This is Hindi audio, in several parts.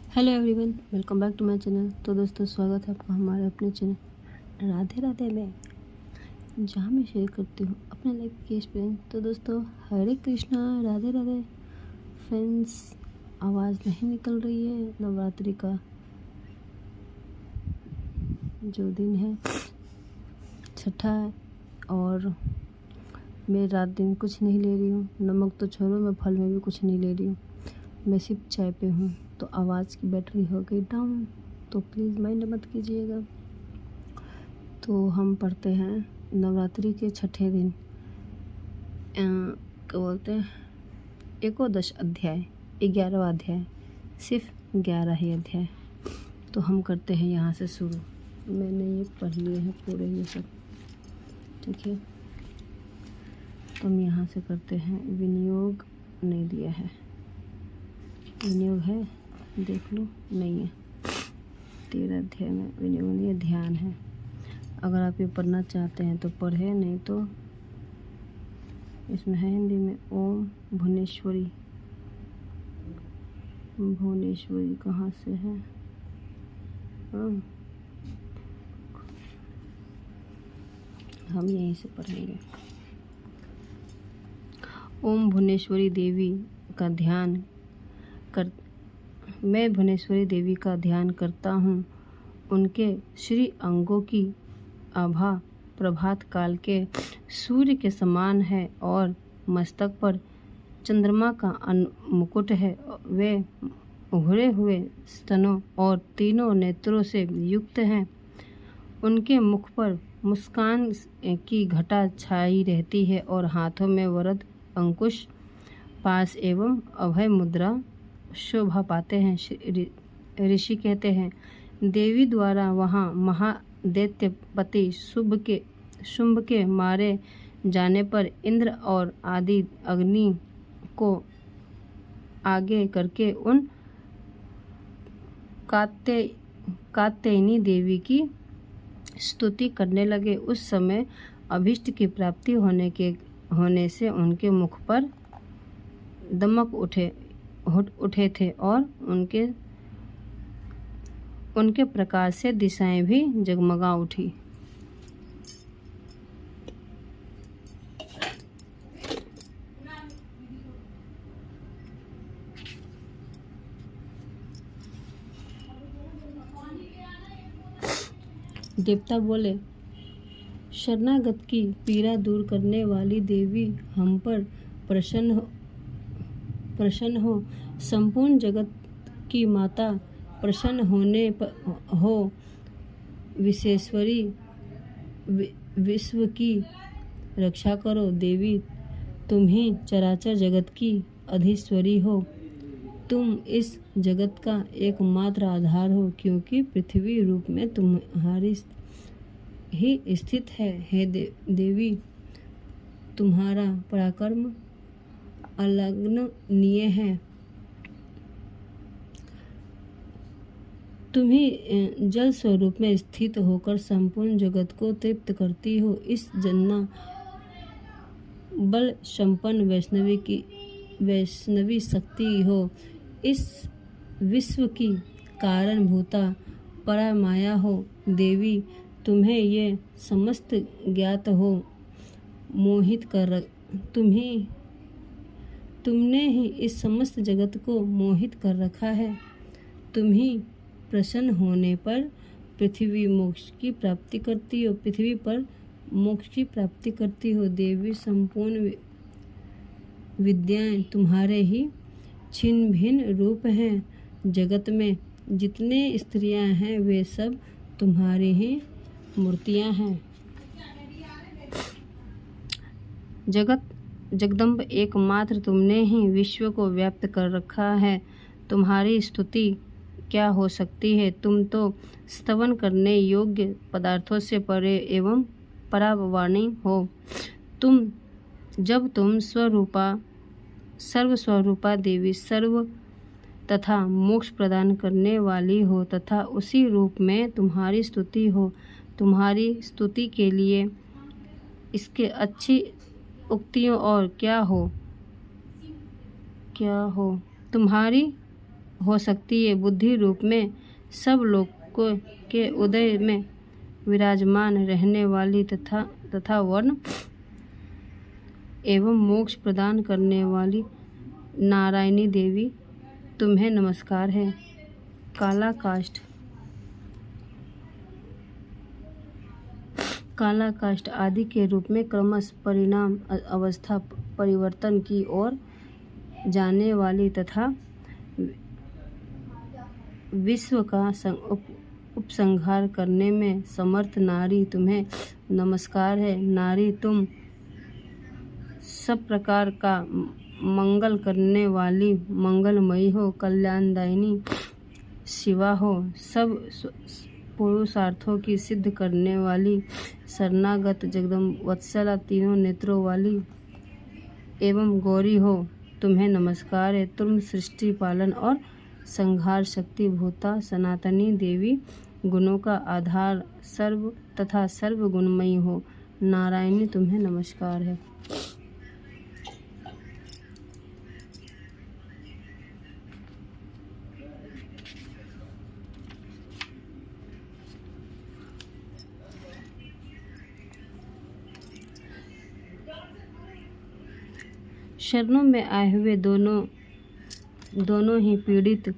Hello everyone, welcome back to my channel. तो दोस्तों, स्वागत है आपका हमारे अपने चैनल राधे राधे में, जहाँ मैं शेयर करती हूँ अपने लाइफ की एक्सपीरियंस। तो दोस्तों, हरे कृष्णा, राधे राधे फ्रेंड्स। आवाज़ नहीं निकल रही है। नवरात्रि का जो दिन है छठा है और मैं रात दिन कुछ नहीं ले रही हूँ। नमक तो छोड़ो, मैं फल में भी कुछ नहीं ले रही हूँ। मैं सिर्फ चाय पे हूँ। तो आवाज़ की बैटरी हो गई डाउन, तो प्लीज़ माइंड मत कीजिएगा। तो हम पढ़ते हैं नवरात्रि के छठे दिन, क्या बोलते हैं, एकोदश अध्याय, 11वां अध्याय, सिर्फ 11 ही अध्याय। तो हम करते हैं यहाँ से शुरू। मैंने ये पढ़ लिए हैं पूरे ये सब, ठीक है। तो हम यहाँ से करते हैं। विनियोग नहीं दिया है, विनियोग है, देख लो, नहीं है। 13 अध्याय में विनियोग नहीं है, ध्यान है। अगर आप ये पढ़ना चाहते हैं तो पढ़े, नहीं तो इसमें है हिंदी में। ओम भुवनेश्वरी, भुवनेश्वरी कहाँ से है? हम यहीं से पढ़ेंगे। ओम भुवनेश्वरी देवी का ध्यान कर मैं भुवनेश्वरी देवी का ध्यान करता हूँ। उनके श्री अंगों की आभा प्रभात काल के सूर्य के समान है और मस्तक पर चंद्रमा का मुकुट है। वे उभरे हुए स्तनों और तीनों नेत्रों से युक्त हैं। उनके मुख पर मुस्कान की घटा छाई रहती है और हाथों में वरद अंकुश, पास एवं अभय मुद्रा शोभा पाते हैं। ऋषि कहते हैं, देवी द्वारा वहाँ महादैत्यपति शुंभ के मारे जाने पर इंद्र और आदि अग्नि को आगे करके उन कात्यायनी देवी की स्तुति करने लगे। उस समय अभीष्ट की प्राप्ति होने से उनके मुख पर दमक उठे थे और उनके प्रकाश से दिशाएं भी जगमगा उठी। देवता बोले, शरणागत की पीड़ा दूर करने वाली देवी हम पर प्रसन्न हो। संपूर्ण जगत की माता प्रसन्न होने हो। विश्वेश्वरी, विश्व की रक्षा करो। देवी, तुम ही चराचर जगत की अधीश्वरी हो। तुम इस जगत का एकमात्र आधार हो, क्योंकि पृथ्वी रूप में तुम्हारी ही स्थित है। हे देवी, तुम्हारा पराक्रम अलंघनीय है। तुम ही जल स्वरूप में स्थित होकर संपूर्ण जगत को तृप्त करती हो। इस जन्ना बल संपन्न वैष्णवी शक्ति हो। इस विश्व की कारणभूता परामाया हो। देवी, तुम्हें ये समस्त ज्ञात हो। तुमने ही इस समस्त जगत को मोहित कर रखा है। तुम ही प्रसन्न होने पर पृथ्वी पर मोक्ष की प्राप्ति करती हो। देवी, संपूर्ण विद्याएं तुम्हारे ही छिन्न भिन्न रूप हैं। जगत में जितने स्त्रियां हैं वे सब तुम्हारी ही मूर्तियां हैं। जगदम्ब एकमात्र तुमने ही विश्व को व्याप्त कर रखा है। तुम्हारी स्तुति क्या हो सकती है? तुम तो स्तवन करने योग्य पदार्थों से परे एवं परावाणी हो। जब तुम सर्वस्वरूपा देवी, सर्व तथा मोक्ष प्रदान करने वाली हो तथा उसी रूप में तुम्हारी स्तुति हो। तुम्हारी स्तुति के लिए इसके अच्छी उक्तियों और क्या हो। तुम्हारी हो सकती है। बुद्धि रूप में सब लोगों के उदय में विराजमान रहने वाली तथा वर्ण एवं मोक्ष प्रदान करने वाली नारायणी देवी तुम्हें नमस्कार है। काला काष्ठ आदि के रूप में क्रमश परिणाम अवस्था परिवर्तन की ओर जाने वाली तथा विश्व का उपसंहार करने में समर्थ नारी तुम्हें नमस्कार है। नारी तुम सब प्रकार का मंगल करने वाली मंगलमयी हो, कल्याणदायिनी शिवा हो, सब पुरुषार्थों की सिद्ध करने वाली शरणागत जगदम्बवत्सला, तीनों नेत्रों वाली एवं गौरी हो, तुम्हें नमस्कार है। तुम सृष्टि पालन और संहार शक्ति भूता सनातनी देवी, गुणों का आधार सर्व तथा सर्व गुणमयी हो, नारायणी तुम्हें नमस्कार है। शरणों में आए हुए दोनों ही पीड़ित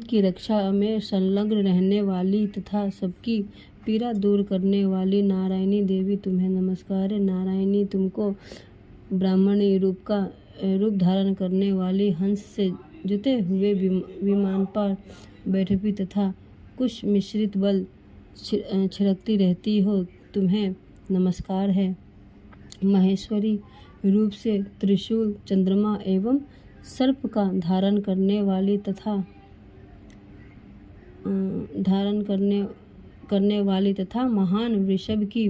की रक्षा में संलग्न रहने वाली तथा सबकी पीड़ा दूर करने वाली नारायणी देवी तुम्हें नमस्कार है। नारायणी तुमको ब्राह्मणी रूप धारण करने वाली, हंस से जुते हुए विमान पर बैठी तथा कुछ मिश्रित बल छिड़कती रहती हो, तुम्हें नमस्कार है। महेश्वरी रूप से त्रिशूल, चंद्रमा एवं सर्प का धारण करने वाली तथा महान वृषभ की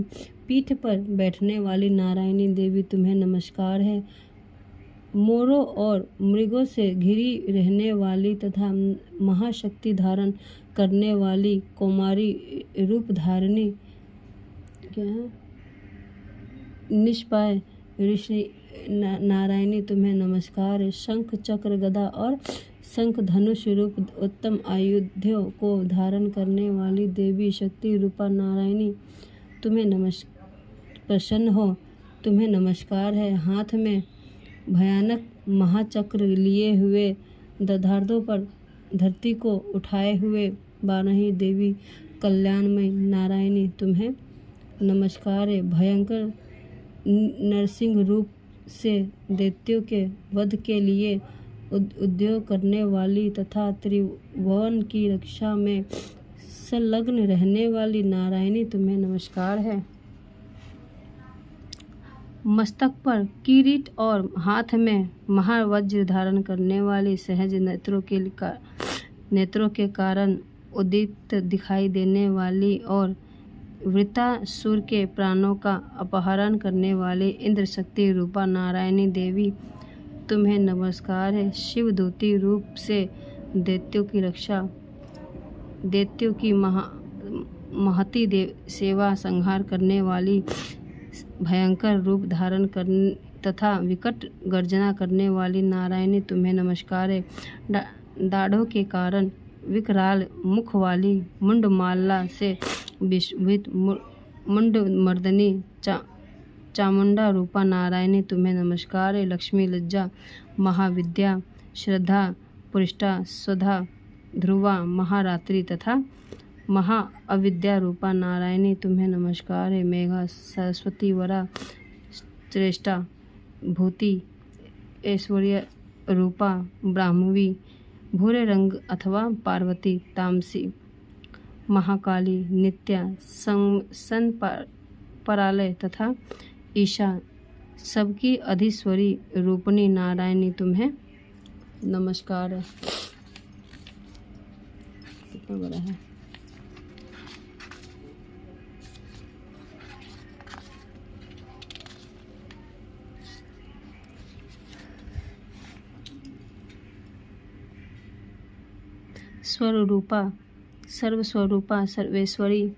पीठ पर बैठने वाली नारायणी देवी तुम्हें नमस्कार है। मोरों और मृगों से घिरी रहने वाली तथा महाशक्ति धारण करने वाली कौमारी रूप धारिणी क्या है निष्पाय ऋषि नारायणी तुम्हें नमस्कार है। शंख चक्र गदा और शंख धनुष रूप उत्तम आयुधों को धारण करने वाली देवी शक्ति रूपा नारायणी तुम्हें प्रसन्न हो, तुम्हें नमस्कार है। हाथ में भयानक महाचक्र लिए हुए, दधार्धों पर धरती को उठाए हुए 12 देवी कल्याणमय नारायणी तुम्हें नमस्कार है। भयंकर नरसिंह रूप से दैत्यों के वध के लिए उद्योग करने वाली तथा त्रिभुवन की रक्षा में संलग्न रहने वाली नारायणी तुम्हें नमस्कार है। मस्तक पर किरीट और हाथ में महावज्र धारण करने वाली, सहज नेत्रों के कारण उदित दिखाई देने वाली और वृत्तासुर के प्राणों का अपहरण करने वाली इंद्र शक्ति रूपा नारायणी देवी तुम्हें नमस्कार है। शिवदूती रूप से दैत्यों की महती सेवा संहार करने वाली, भयंकर रूप धारण करने तथा विकट गर्जना करने वाली नारायणी तुम्हें नमस्कार है। दाढ़ों के कारण विकराल मुख वाली, मुंडमाला से विशोभित मुंड मर्दनी चामुंडा रूपा नारायणी तुम्हें नमस्कार है। लक्ष्मी, लज्जा, महाविद्या, श्रद्धा, पुष्टा, स्वधा, ध्रुवा, महारात्रि तथा महाअविद्या रूपा नारायणी तुम्हें नमस्कार है। मेघा, सरस्वती, वरा, श्रेष्ठा, भूति, ऐश्वर्य रूपा ब्राह्मवी, भूरे रंग अथवा पार्वती, तामसी, महाकाली, नित्या, परालय तथा ईशा, सबकी अधीश्वरी रूपणी नारायणी तुम्हें नमस्कार है। कितना बड़ा है। स्वरूपा, सर्वस्वरूपा, सर्वेश्वरी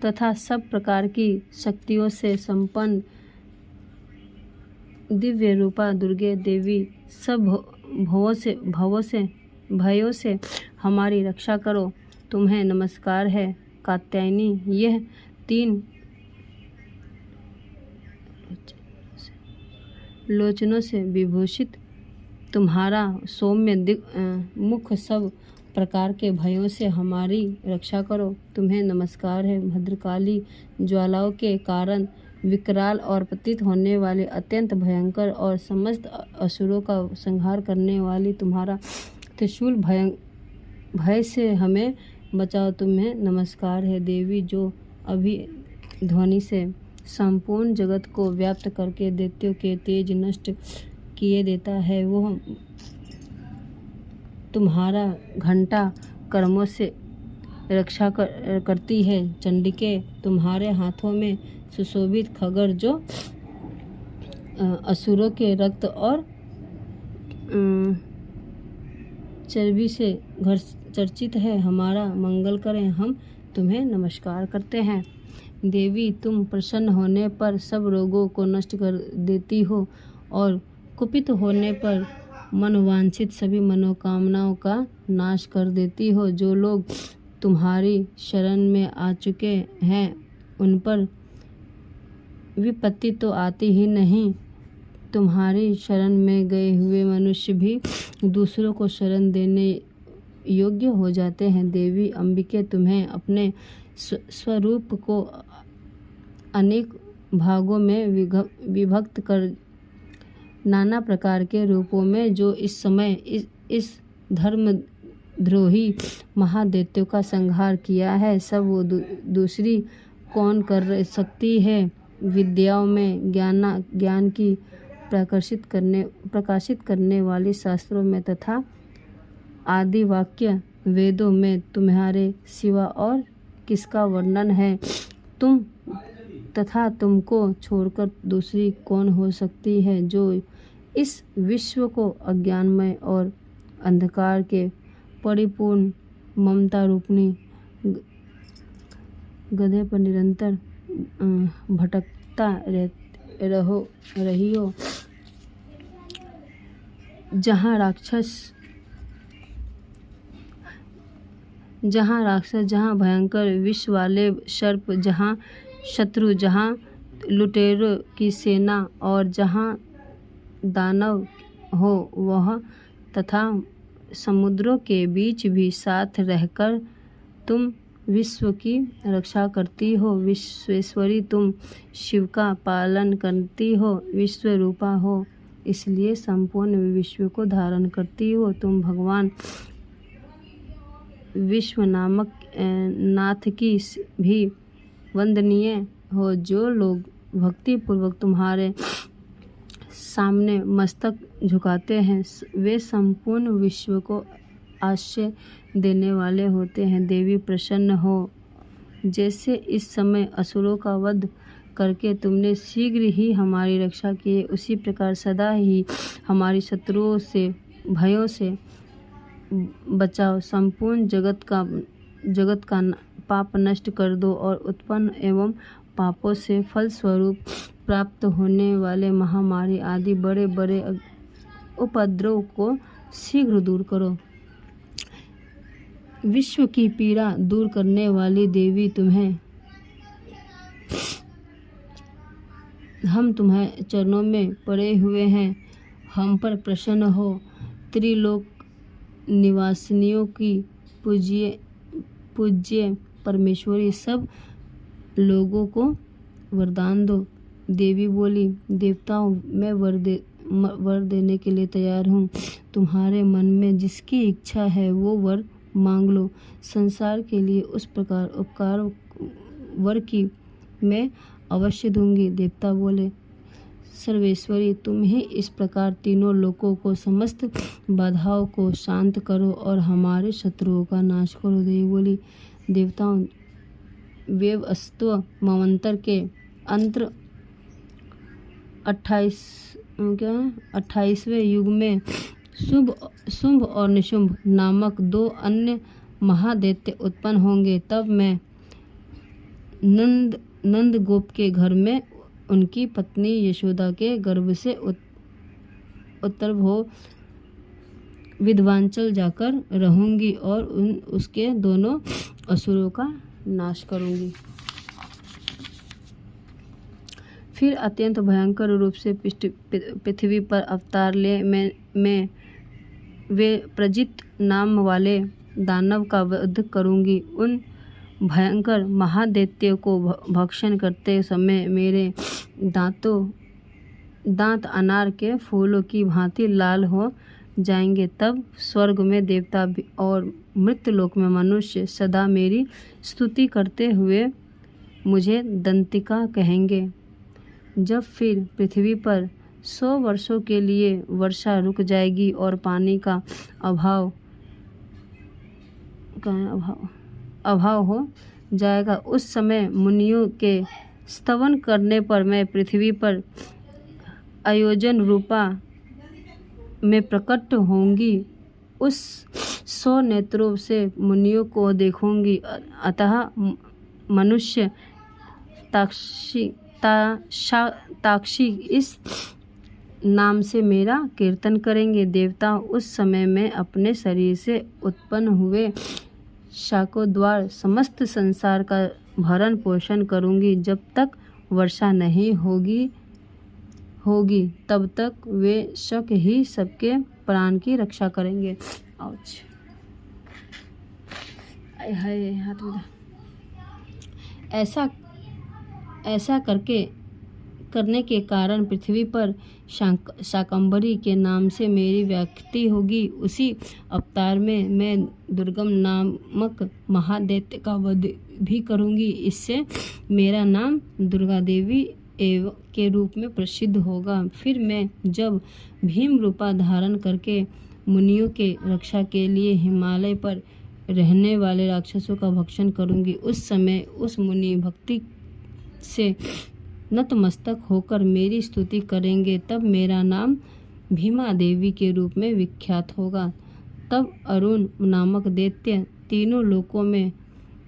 तथा सब प्रकार की शक्तियों से संपन्न दिव्य रूपा दुर्गे देवी सब भयों से हमारी रक्षा करो। तुम्हें नमस्कार है कात्यायनी। यह 3 लोचनों से विभूषित तुम्हारा सौम्य मुख सब प्रकार के भयों से हमारी रक्षा करो। तुम्हें नमस्कार है भद्रकाली। ज्वालाओं के कारण विकराल और पतित होने वाले अत्यंत भयंकर और समस्त असुरों का संहार करने वाली तुम्हारा त्रिशूल भय से हमें बचाओ। तुम्हें नमस्कार है देवी जो अभी ध्वनि से संपूर्ण जगत को व्याप्त करके दैत्यों के तेज नष्ट किए देता है। वह तुम्हारा घंटा कर्मों से रक्षा करती है। चंडिके तुम्हारे हाथों में सुशोभित खगर जो असुरों के रक्त और चर्बी से चर्चित है, हमारा मंगल करें। हम तुम्हें नमस्कार करते हैं देवी। तुम प्रसन्न होने पर सब रोगों को नष्ट कर देती हो और कुपित होने पर मनोवांछित सभी मनोकामनाओं का नाश कर देती हो। जो लोग तुम्हारी शरण में आ चुके हैं उन पर विपत्ति तो आती ही नहीं, तुम्हारी शरण में गए हुए मनुष्य भी दूसरों को शरण देने योग्य हो जाते हैं। देवी अंबिके तुम्हें अपने स्वरूप को अनेक भागों में विभक्त कर नाना प्रकार के रूपों में जो इस समय इस धर्मद्रोही महादैत्यों का संहार किया है, सब वो दूसरी कौन कर सकती है। विद्याओं में ज्ञान की प्रकाशित करने वाली शास्त्रों में तथा आदि वाक्य वेदों में तुम्हारे सिवा और किसका वर्णन है। तुम तथा तुमको छोड़कर दूसरी कौन हो सकती है जो इस विश्व को अज्ञानमय और अंधकार के परिपूर्ण ममता रूपनी गधे पर निरंतर भटकता रही हो। जहाँ राक्षस, जहाँ भयंकर विष वाले सर्प, जहाँ शत्रु, जहाँ लुटेरों की सेना और जहाँ दानव हो वह तथा समुद्रों के बीच भी साथ रहकर तुम विश्व की रक्षा करती हो। विश्वेश्वरी तुम शिव का पालन करती हो, विश्व रूपा हो, इसलिए संपूर्ण विश्व को धारण करती हो। तुम भगवान विश्व नामक नाथ की भी वंदनीय हो। जो लोग भक्ति पूर्वक तुम्हारे सामने मस्तक झुकाते हैं वे संपूर्ण विश्व को आश्रय देने वाले होते हैं। देवी प्रसन्न हो। जैसे इस समय असुरों का वध करके तुमने शीघ्र ही हमारी रक्षा की है, उसी प्रकार सदा ही हमारी शत्रुओं से भयों से बचाओ। संपूर्ण जगत का पाप नष्ट कर दो और उत्पन्न एवं पापों से फल स्वरूप प्राप्त होने वाले महामारी आदि बड़े बड़े उपद्रव को शीघ्र दूर करो। विश्व की पीड़ा दूर करने वाली देवी हम तुम्हारे चरणों में पड़े हुए हैं, हम पर प्रसन्न हो। त्रिलोक निवासिनियों की पूज्य परमेश्वरी सब लोगों को वरदान दो। देवी बोली, देवताओं मैं वर देने के लिए तैयार हूँ। तुम्हारे मन में जिसकी इच्छा है वो वर मांग लो। संसार के लिए उस प्रकार उपकार वर की मैं अवश्य दूंगी। देवता बोले, सर्वेश्वरी तुम ही इस प्रकार तीनों लोकों को समस्त बाधाओं को शांत करो और हमारे शत्रुओं का नाश करो। देवी बोली, देवताओं वेवस्त्व मवंतर के अंतर 28वें युग में शुंभ और निशुंभ नामक 2 अन्य महादैत्य उत्पन्न होंगे। तब मैं नंद गोप के घर में उनकी पत्नी यशोदा के गर्भ से उत्तर हो विंध्याचल जाकर रहूंगी और उसके दोनों असुरों का नाश करूंगी। फिर अत्यंत भयंकर रूप से पृथ्वी पर अवतार ले मैं वे प्रजित नाम वाले दानव का वध करूंगी। उन भयंकर महादैत्य को भक्षण करते समय मेरे दांत अनार के फूलों की भांति लाल हो जाएंगे। तब स्वर्ग में देवता और मृत्यलोक में मनुष्य सदा मेरी स्तुति करते हुए मुझे दंतिका कहेंगे। जब फिर पृथ्वी पर 100 वर्षों के लिए वर्षा रुक जाएगी और पानी का अभाव हो जाएगा, उस समय मुनियों के स्तवन करने पर मैं पृथ्वी पर आयोजन रूपा में प्रकट होंगी। उस 100 नेत्रों से मुनियों को देखूंगी। अतः मनुष्य ताक्षी इस नाम से मेरा कीर्तन करेंगे। देवता उस समय में अपने शरीर से उत्पन्न हुए शाकों द्वारा समस्त संसार का भरण पोषण करूंगी। जब तक वर्षा नहीं होगी तब तक वे शक ही सबके प्राण की रक्षा करेंगे। हाथ में ऐसा करने के कारण पृथ्वी पर शाकंभरी के नाम से मेरी व्याख्याति होगी। उसी अवतार में मैं दुर्गम नामक महादैत्य का वध भी करूंगी। इससे मेरा नाम दुर्गा देवी के रूप में प्रसिद्ध होगा। फिर मैं जब भीम रूपा धारण करके मुनियों के रक्षा के लिए हिमालय पर रहने वाले राक्षसों का भक्षण करूंगी, उस समय उस मुनि भक्ति से नतमस्तक होकर मेरी स्तुति करेंगे। तब मेरा नाम भीमा देवी के रूप में विख्यात होगा। तब अरुण नामक दैत्य तीनों लोकों में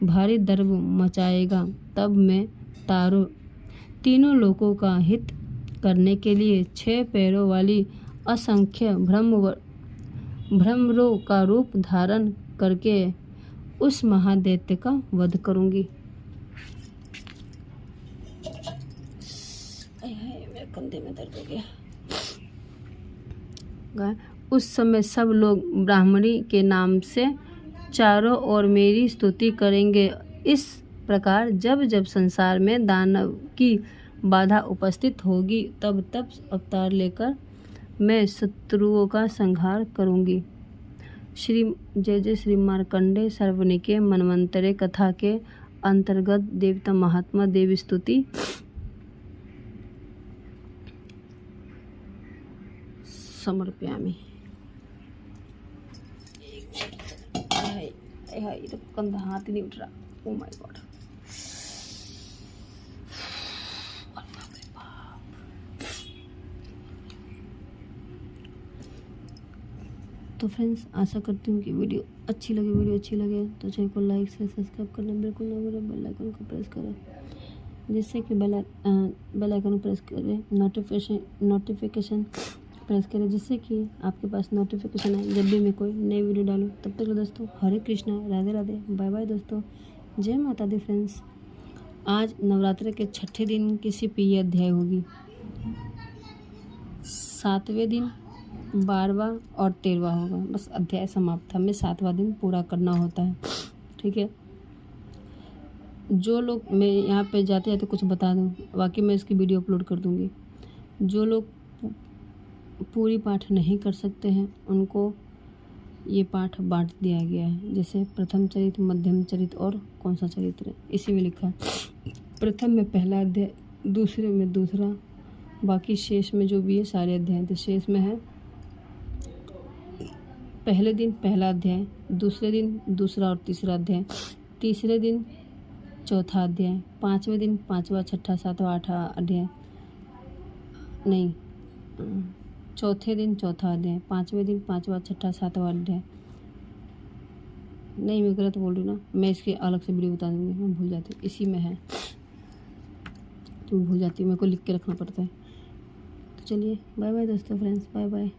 भारी दर्द मचाएगा। तब मैं तीनों लोकों का हित करने के लिए 6 पैरों वाली असंख्य भ्रमरों का रूप धारण करके उस महादैत्य का वध करूंगी। मेरे कंधे में दर्द हो गया। उस समय सब लोग ब्राह्मणी के नाम से चारों ओर मेरी स्तुति करेंगे। इस प्रकार जब जब संसार में दानव की बाधा उपस्थित होगी तब अवतार लेकर मैं शत्रुओं का संहार करूंगी। जय श्री मार्कंडेय सर्वनिके मनवंतरे कथा के अंतर्गत देवता महात्मा देवी स्तुति समर्पयामि। तो कंधा हाथ ही नहीं उठ रहा। Oh my God. तो फ्रेंड्स, आशा करती हूँ कि वीडियो अच्छी लगे तो चैनल को लाइक से सब्सक्राइब करना बिल्कुल ना भूलें। बेल आइकन को प्रेस करें जिससे कि बेल आइकन प्रेस करें, नोटिफिकेशन प्रेस करें जिससे कि आपके पास नोटिफिकेशन आए जब भी मैं कोई नई वीडियो डालूँ। तब तक दोस्तों, हरे कृष्णा, राधे राधे, बाय बाय दोस्तों, जय माता दी। फ्रेंड्स, आज नवरात्र के 6ठे दिन की सिर्फ ये अध्याय होगी। 7वें दिन 12वां और 13वां होगा। बस अध्याय समाप्त था। हमें 7वां दिन पूरा करना होता है। ठीक है। जो लोग, मैं यहाँ पे जाते जाते कुछ बता दूँ, बाकी मैं इसकी वीडियो अपलोड कर दूँगी। जो लोग पूरी पाठ नहीं कर सकते हैं उनको ये पाठ बांट दिया गया है। जैसे प्रथम चरित्र, मध्यम चरित्र और कौन सा चरित्र, इसी में लिखा है। प्रथम में पहला अध्याय, दूसरे में दूसरा, बाकी शेष में जो भी है सारे अध्याय। तो शेष में है पहले दिन पहला अध्याय, दूसरे दिन दूसरा और तीसरा अध्याय, तीसरे दिन चौथा अध्याय, 5वें दिन 5वां, 6ठा, 7वां, 8वां अध्याय, नहीं, चौथे दिन चौथा अध्याय, 5वें दिन 5वां, 6ठा, 7वां अध्याय। नहीं, मैं गलत बोल रही हूँ ना। मैं इसकी अलग से वीडियो बता दूँगी, मैं भूल जाती हूँ। इसी में है। तो मैं भूल जाती हूँ, मेरे को लिख के रखना पड़ता है। तो चलिए बाय बाय दोस्तों, फ्रेंड्स, बाय बाय।